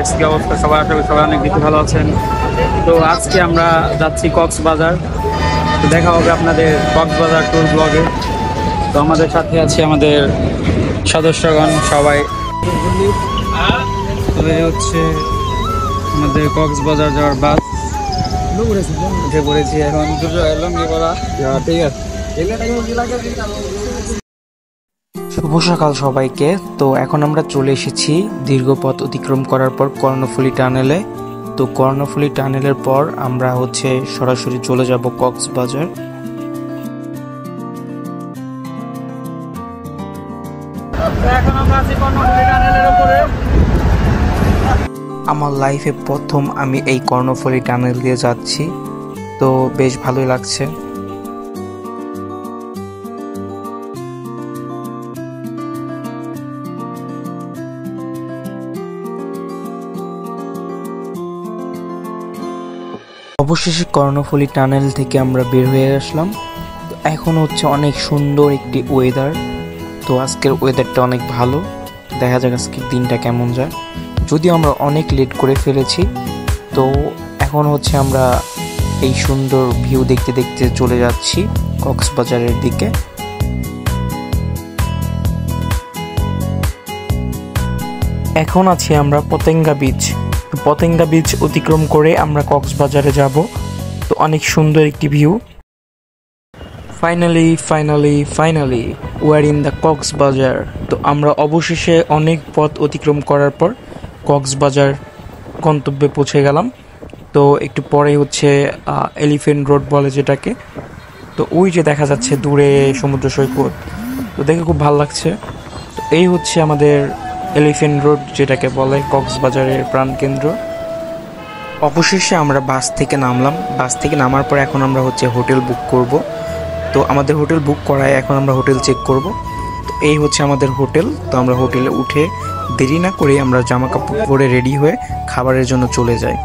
Guys, কি অবস্থা সবার? আশা করি সবাই অনেক বেশি ভালো আছেন। তো আজকে আমরা যাচ্ছি কক্সবাজার। তো দেখা হবে আপনাদের কক্সবাজার ট্যুর ব্লগে। তো আমাদের সাথে আছে আমাদের সদস্যগণ সবাই। তো এই হচ্ছে আমাদের কক্সবাজার যাওয়ার বাস। উঠে পড়েছি এখন। ঠিক আছে। শুভ সকাল সবাইকে। তো এখন আমরা চলে এসেছি দীর্ঘ পথ অতিক্রম করার পর কর্ণফুলী টানেলে। তো কর্ণফুলী টানেলের পর আমরা সরাসরি চলে যাব কক্সবাজার। এখন আমরা আছি কর্ণফুলী টানেলের উপরে। আমার লাইফে প্রথম আমি এই কর্ণফুলী টানেল দিয়ে যাচ্ছি, তো বেশ ভালোই লাগছে। অবশেষে কর্ণফুলী টানেল থেকে আমরা বের হয়ে আসলাম। তো এখন অনেক সুন্দর একটি ওয়েদার। তো আজকের ওয়েদারটা অনেক ভালো। দেখা যাক আজকের দিনটা কেমন যায়। যদিও আমরা অনেক লেট করে ফেলেছি, তো এখন আমরা এই সুন্দর ভিউ দেখতে দেখতে চলে যাচ্ছি কক্সবাজারের দিকে। এখন আছি আমরা পতেঙ্গা বিচ। পতেঙ্গা বিচ অতিক্রম করে আমরা কক্সবাজারে যাব। তো অনেক সুন্দর একটি view. Finally we're in the Cox's Bazar. তো আমরা অবশেষে অনেক পথ অতিক্রম করার পর কক্সবাজার গন্তব্যে পৌঁছে গেলাম। তো একটু পরে এলিফ্যান্ট রোড বলে যেটাকে। তো ওই যে দেখা যাচ্ছে দূরে সমুদ্র সৈকত, তো দেখে খুব ভালো লাগছে। তো এই আমাদের এলিফ্যান্ট রোড যেটাকে বলে কক্সবাজারের প্রাণকেন্দ্র। অবশেষে আমরা বাস থেকে নামলাম। বাস থেকে নামার পর এখন আমরা হোটেল বুক করব। তো আমাদের হোটেল বুক করায় এখন আমরা হোটেল চেক করব। তো এই আমাদের হোটেল। তো আমরা হোটেলে উঠে দেরি না করে আমরা জামা কাপড় পরে রেডি হয়ে খাবারের জন্য চলে যাই।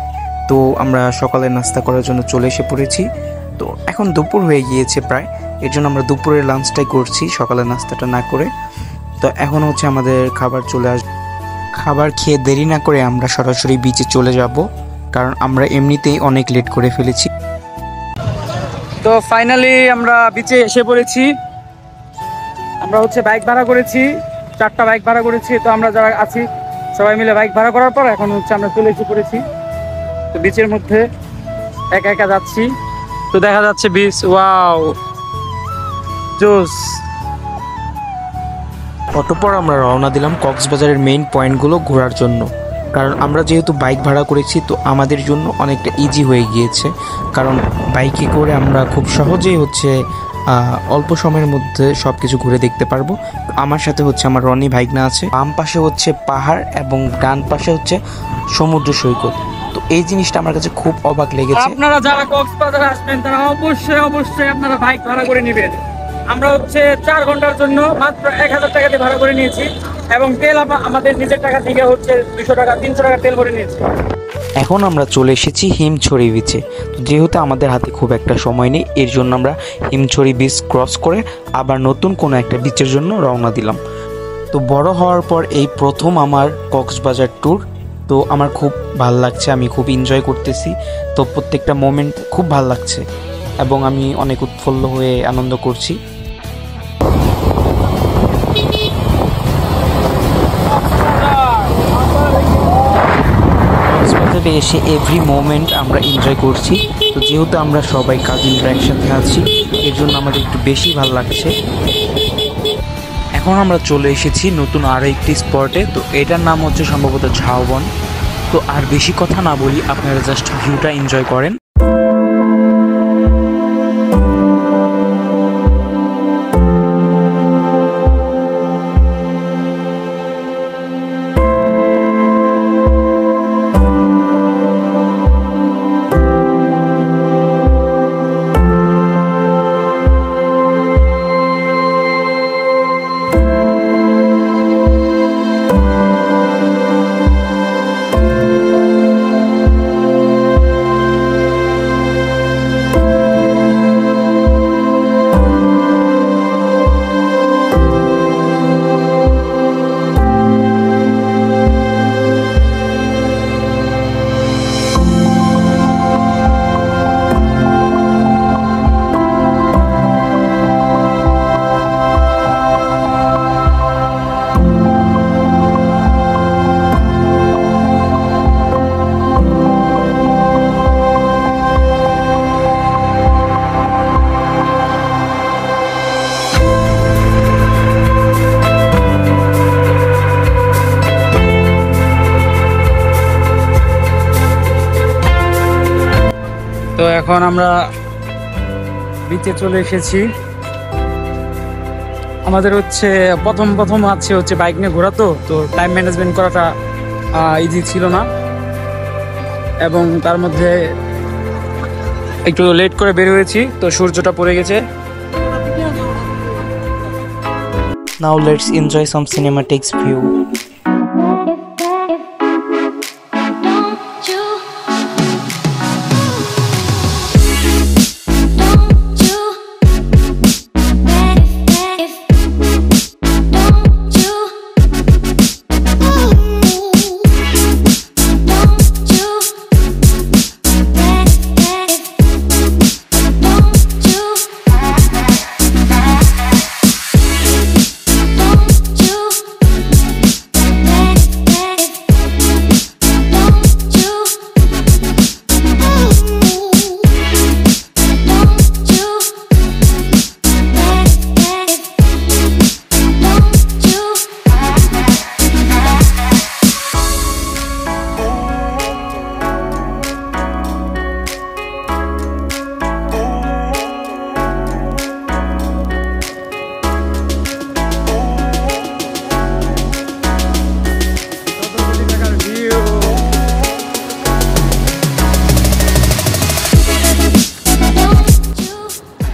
তো আমরা সকালে নাস্তা করার জন্য চলে এসে পড়েছি। তো এখন দুপুর হয়ে গিয়েছে প্রায়, এর জন্য আমরা দুপুরের লাঞ্চটাই করছি, সকালের নাস্তাটা না করে। তো এখন আমাদের খাবার চলে আসবে। খাবার খেয়ে দেরি না করে আমরা সরাসরি বিচে চলে যাব, কারণ আমরা এমনিতেই অনেক লেট করে ফেলেছি। তো ফাইনালি আমরা বিচে এসে পড়েছি। আমরা বাইক ভাড়া করেছি, 4টা বাইক ভাড়া করেছি। তো আমরা যারা আছি সবাই মিলে বাইক ভাড়া করার পর এখন আমরা চলে এসে পড়েছি। তো বিচের মধ্যে একা একা যাচ্ছি। তো দেখা যাচ্ছে বিচ, ওয়াও জোস। অতঃপর আমরা রওনা দিলাম কক্সবাজারের মেইন পয়েন্টগুলো ঘোরার জন্য। কারণ আমরা যেহেতু বাইক ভাড়া করেছি, তো আমাদের জন্য অনেকটা ইজি হয়ে গিয়েছে। কারণ বাইকে করে আমরা খুব সহজেই অল্প সময়ের মধ্যে সব কিছু ঘুরে দেখতে পারবো। আমার সাথে আমার রনি ভাইগনা আছে। বাম পাশে পাহাড় এবং ডান পাশে সমুদ্র সৈকত। তো এই জিনিসটা আমার কাছে খুব অবাক লেগেছে। আপনারা যারা কক্সবাজার আসবেন তারা অবশ্যই আপনারা বাইক ভাড়া করে নেবেন। আমরা 4 ঘন্টার জন্য মাত্র 1000 টাকা দিয়ে ভাড়া করে নিয়েছি, এবং তেল আমাদের নিজের টাকা থেকে 200 টাকা 300 টাকা তেল ভরে নিয়েছি। এখন আমরা চলে এসেছি হিমছড়ি বিচে। যেহেতু আমাদের হাতে খুব একটা সময় নেই, এর জন্য আমরা হিমছড়ি বিচ ক্রস করে আবার নতুন কোনো একটা বিচের জন্য রওনা দিলাম। তো বড় হওয়ার পর এই প্রথম আমার কক্সবাজার ট্যুর। তো আমার খুব ভাল লাগছে, আমি খুব এনজয় করতেছি। তো প্রত্যেকটা মোমেন্ট খুব ভাল লাগছে এবং আমি অনেক উৎফুল্ল হয়ে আনন্দ করছি। কক্সবাজারে এসে এভরি মোমেন্ট আমরা এনজয় করছি। তো যেহেতু আমরা সবাই কাজিনরা একসাথে আছি, এর জন্য আমাদের একটু বেশি ভালো লাগছে। এখন আমরা চলে এসেছি নতুন আরও একটি স্পটে। তো এটার নাম সম্ভবত ঝাউবন। তো আর বেশি কথা না বলি, আপনারা জাস্ট ভিউটা এনজয় করেন। এখন আমরা বিচে চলে এসেছি। আমাদের হচ্ছে প্রথম হচ্ছে বাইক নিয়ে ঘোরা, তো টাইম ম্যানেজমেন্ট করাটা ইজি ছিল না, এবং তার মধ্যে একটু লেট করে বের হয়েছি, তো সূর্যটা পড়ে গেছে। Now let's enjoy some cinematics view.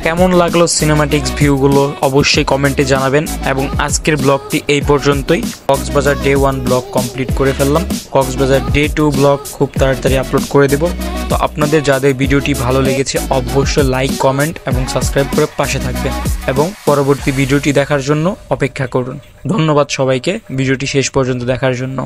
কেমন লাগলো সিনেমাটিক্স ভিউগুলো অবশ্যই কমেন্টে জানাবেন। এবং আজকের ব্লগটি এই পর্যন্তই। কক্সবাজার ডে 1 ব্লগ কমপ্লিট করে ফেললাম। কক্সবাজার ডে 2 ব্লগ খুব তাড়াতাড়ি আপলোড করে দেব। তো আপনাদের যাদের ভিডিওটি ভালো লেগেছে অবশ্যই লাইক, কমেন্ট এবং সাবস্ক্রাইব করে পাশে থাকবেন, এবং পরবর্তী ভিডিওটি দেখার জন্য অপেক্ষা করুন। ধন্যবাদ সবাইকে ভিডিওটি শেষ পর্যন্ত দেখার জন্য।